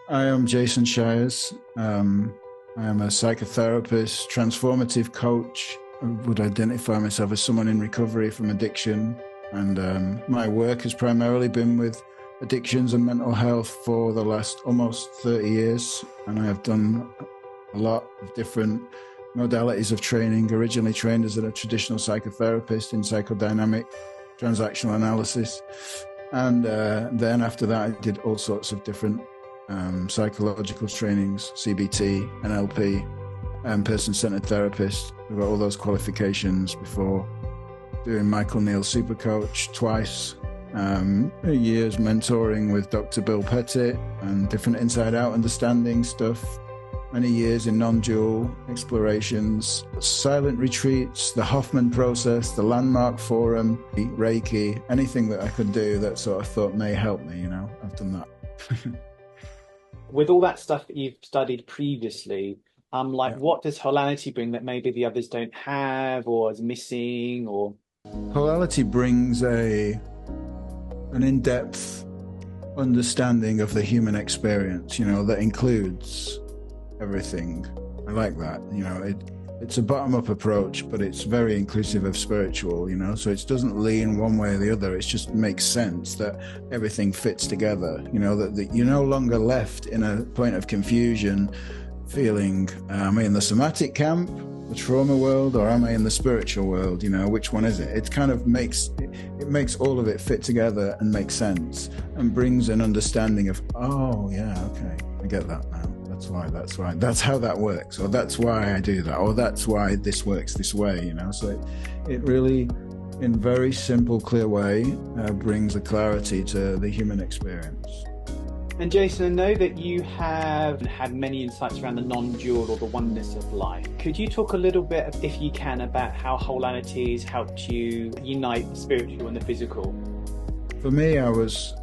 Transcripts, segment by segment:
I am Jason Shiers. I am a psychotherapist, transformative coach. I would identify myself as someone in recovery from addiction. And my work has primarily been with addictions and mental health for the last almost 30 years. And I have done a lot of different modalities of training, originally trained as a traditional psychotherapist in psychodynamic transactional analysis. And then after that, I did all sorts of different psychological trainings, CBT, NLP, and person-centered therapist. I've got all those qualifications before doing Michael Neal's Super Coach twice, years mentoring with Dr. Bill Pettit and different inside-out understanding stuff, many years in non-dual explorations, silent retreats, the Hoffman process, the Landmark Forum, Reiki, anything that I could do that sort of thought may help me, I've done that. With all that stuff that you've studied previously, what does Wholality bring that maybe the others don't have or is missing? Or Wholality brings an in-depth understanding of the human experience, that includes everything. I like that. It's a bottom-up approach, but it's very inclusive of spiritual, so it doesn't lean one way or the other. It just makes sense that everything fits together, that you're no longer left in a point of confusion feeling, am I in the somatic camp, the trauma world, or am I in the spiritual world? Which one is it? It kind of makes all of it fit together and make sense and brings an understanding of, oh yeah, okay, I get that now. That's how that works, or that's why I do that, or that's why this works this way, So it really, in very simple, clear way, brings a clarity to the human experience. And Jason, I know that you have had many insights around the non-dual or the oneness of life. Could you talk a little bit, if you can, about how Wholality has helped you unite the spiritual and the physical? For me, I was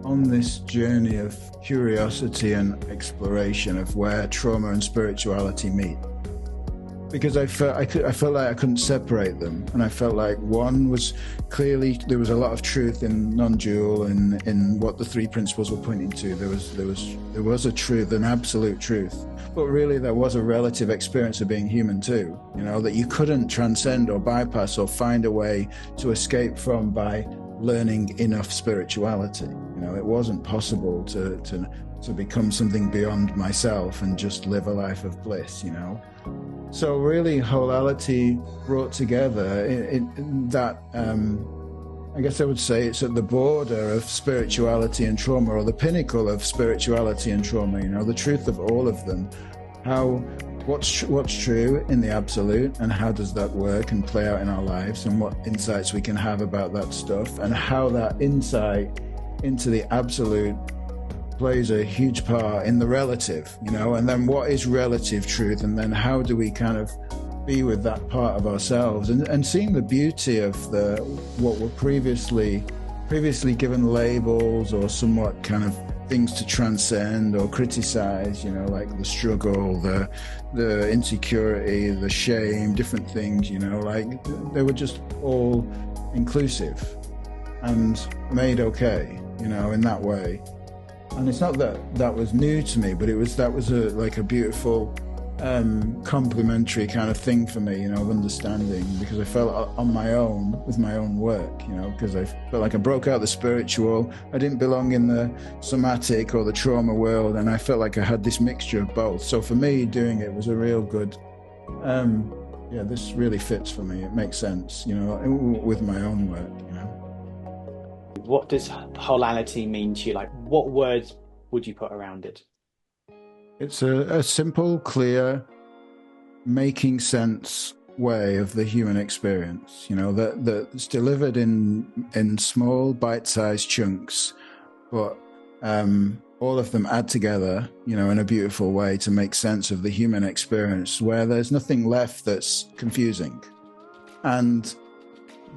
on this journey of curiosity and exploration of where trauma and spirituality meet, because I felt like I couldn't separate them, and I felt like one was clearly, there was a lot of truth in non-dual and in what the three principles were pointing to. There was a truth, an absolute truth, but really there was a relative experience of being human too, that you couldn't transcend or bypass or find a way to escape from by learning enough spirituality. It wasn't possible to become something beyond myself and just live a life of bliss, So really, Wholality brought together that, I guess I would say it's at the border of spirituality and trauma, or the pinnacle of spirituality and trauma, the truth of all of them. What's true in the absolute, and how does that work and play out in our lives, and what insights we can have about that stuff, and how that insight into the absolute plays a huge part in the relative, and then what is relative truth, and then how do we kind of be with that part of ourselves, and seeing the beauty of what were previously given labels or somewhat kind of things to transcend or criticize, like the struggle, the insecurity, the shame, different things, like they were just all inclusive and made okay, in that way. And it's not that was new to me, but that was a beautiful complementary kind of thing for me, of understanding, because I felt on my own with my own work, because I felt like I broke out the spiritual. I didn't belong in the somatic or the trauma world, and I felt like I had this mixture of both. So for me, doing it was a real good, this really fits for me. It makes sense, with my own work, What does Wholality mean to you? Like, what words would you put around it? It's a simple, clear, making sense way of the human experience, that's delivered in small, bite-sized chunks, but all of them add together, in a beautiful way to make sense of the human experience, where there's nothing left that's confusing. And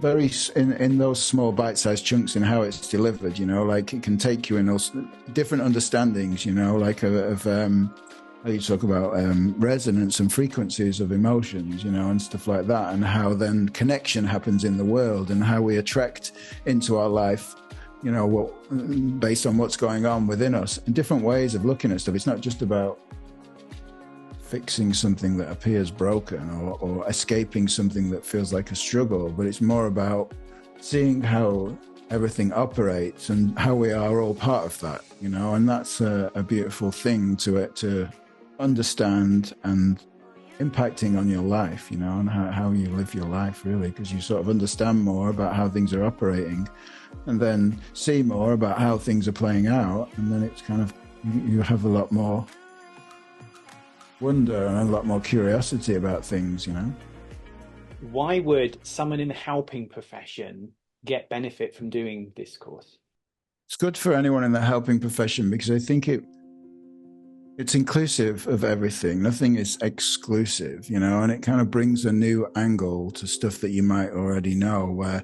very in those small bite-sized chunks in how it's delivered, like it can take you in those different understandings, like of how you talk about resonance and frequencies of emotions, and stuff like that, and how then connection happens in the world, and how we attract into our life you know, based on what's going on within us, and different ways of looking at stuff. It's not just about fixing something that appears broken or escaping something that feels like a struggle, but it's more about seeing how everything operates and how we are all part of that, you know, and that's a beautiful thing to understand and impacting on your life, you know, and how you live your life, really, because you sort of understand more about how things are operating and then see more about how things are playing out, and then it's kind of, you have a lot more wonder and a lot more curiosity about things, you know. Why would someone in the helping profession get benefit from doing this course? It's good for anyone in the helping profession because I think it's inclusive of everything. Nothing is exclusive, you know, and it kind of brings a new angle to stuff that you might already know, where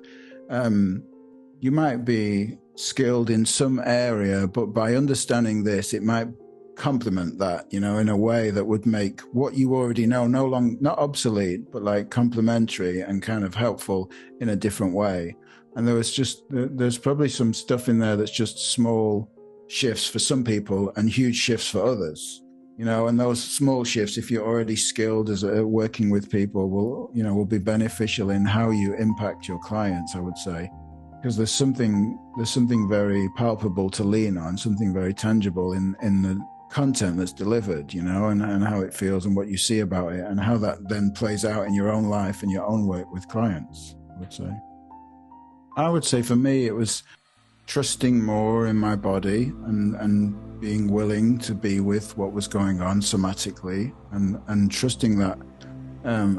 you might be skilled in some area, but by understanding this, it might complement that, you know, in a way that would make what you already know not obsolete, but like complementary and kind of helpful in a different way. And there's probably some stuff in there that's just small shifts for some people and huge shifts for others, you know, and those small shifts, if you're already skilled as working with people, will be beneficial in how you impact your clients, I would say, because there's something very palpable to lean on, something very tangible in the content that's delivered, you know, and how it feels and what you see about it and how that then plays out in your own life and your own work with clients, I would say for me, it was trusting more in my body and being willing to be with what was going on somatically and trusting that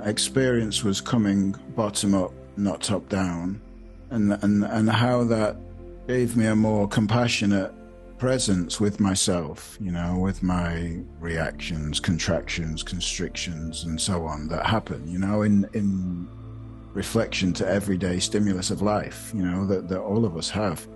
experience was coming bottom up, not top down, and how that gave me a more compassionate presence with myself, you know, with my reactions, contractions, constrictions, and so on that happen, you know, in reflection to everyday stimulus of life, you know, that all of us have.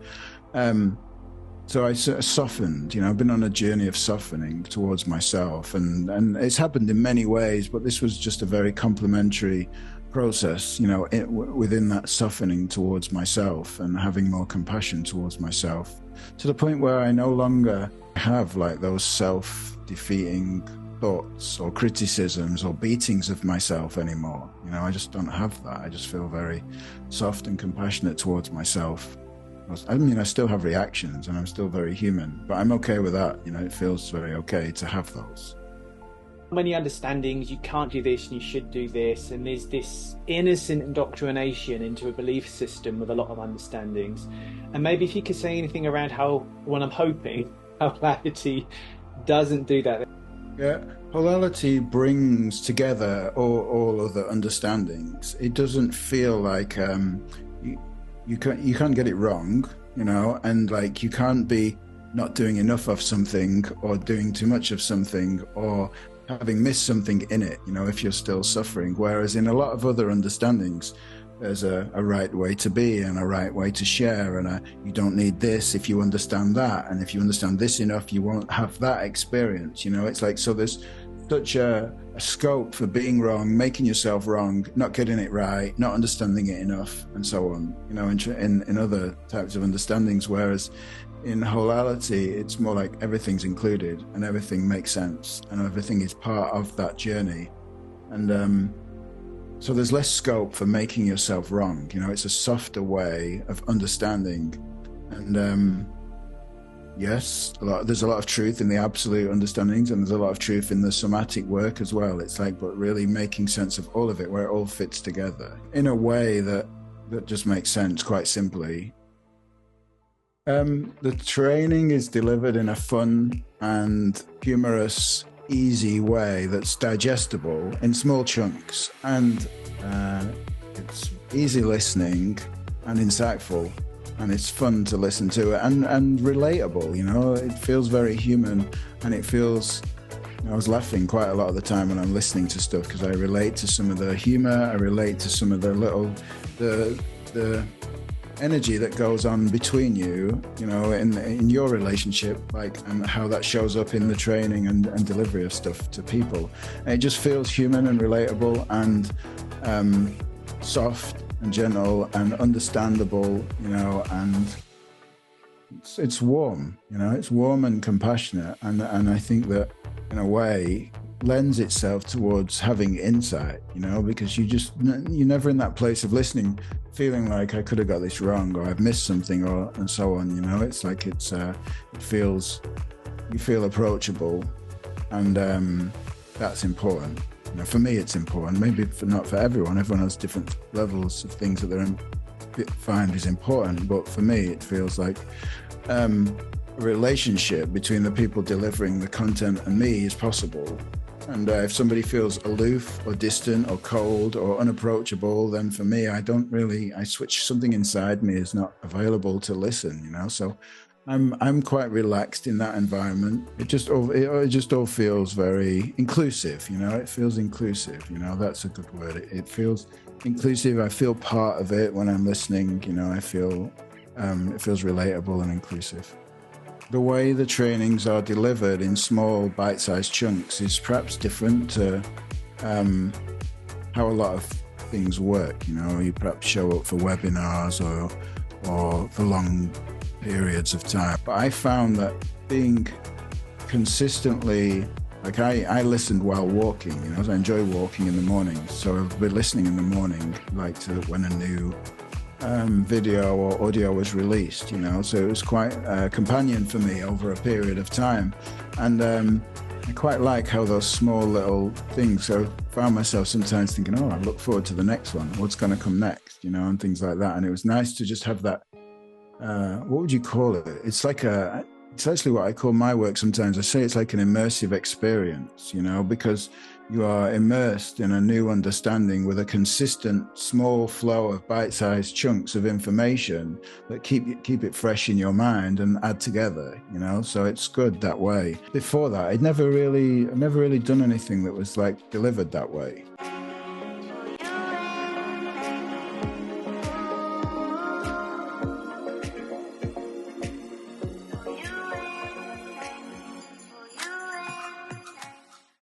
So I sort of softened, you know, I've been on a journey of softening towards myself, and it's happened in many ways, but this was just a very complementary process, you know, within that softening towards myself and having more compassion towards myself, to the point where I no longer have like those self-defeating thoughts or criticisms or beatings of myself anymore. You know, I just don't have that. I just feel very soft and compassionate towards myself. I mean, I still have reactions and I'm still very human, but I'm okay with that. You know, it feels very okay to have those. Many understandings, you can't do this and you should do this, and there's this innocent indoctrination into a belief system with a lot of understandings. And maybe if you could say anything around how Wholality doesn't do that. Yeah, Wholality brings together all other understandings. It doesn't feel like you can't get it wrong, you know, and like you can't be not doing enough of something or doing too much of something or having missed something in it, you know, if you're still suffering. Whereas in a lot of other understandings, there's a right way to be and a right way to share, and you don't need this if you understand that, and if you understand this enough, you won't have that experience, you know. It's like, so there's such a scope for being wrong, making yourself wrong, not getting it right, not understanding it enough, and so on, you know, in other types of understandings. Whereas in Wholality, it's more like everything's included and everything makes sense and everything is part of that journey. And so there's less scope for making yourself wrong. You know, it's a softer way of understanding. And yes, there's a lot of truth in the absolute understandings, and there's a lot of truth in the somatic work as well. It's like, but really making sense of all of it, where it all fits together in a way that just makes sense, quite simply. The training is delivered in a fun and humorous, easy way that's digestible in small chunks, and it's easy listening and insightful, and it's fun to listen to and relatable, you know. It feels very human, and it feels, I was laughing quite a lot of the time when I'm listening to stuff because I relate to some of the humor, I relate to some of the the energy that goes on between you, you know, in your relationship, like, and how that shows up in the training and delivery of stuff to people. And it just feels human and relatable and soft and gentle and understandable, you know, and it's warm, you know, it's warm and compassionate, and I think that in a way lends itself towards having insight, you know, because you're never in that place of listening feeling like I could have got this wrong, or I've missed something, or and so on, you know. It's like it feels, you feel approachable, and that's important. You know, for me it's important, maybe not for everyone. Everyone has different levels of things that they find is important, but for me it feels like a relationship between the people delivering the content and me is possible. And if somebody feels aloof or distant or cold or unapproachable, then for me, I switch, something inside me is not available to listen, you know. So I'm quite relaxed in that environment. It just all feels very inclusive, you know. It feels inclusive, you know. That's a good word. It feels inclusive. I feel part of it when I'm listening, you know. I feel it feels relatable and inclusive. The way the trainings are delivered in small bite-sized chunks is perhaps different to how a lot of things work. You know, you perhaps show up for webinars or for long periods of time. But I found that being consistently, like I listened while walking, you know, I enjoy walking in the morning. So I've been listening in the morning, like to when a new video or audio was released, you know, so it was quite a companion for me over a period of time. And I quite like how those small little things, so I found myself sometimes thinking, oh, I look forward to the next one, what's going to come next, you know, and things like that. And it was nice to just have that, what would you call it? It's actually what I call my work sometimes. I say it's like an immersive experience, you know, because you are immersed in a new understanding with a consistent small flow of bite-sized chunks of information that keep it fresh in your mind and add together, you know. So it's good that way. Before that, I'd never really done anything that was like delivered that way.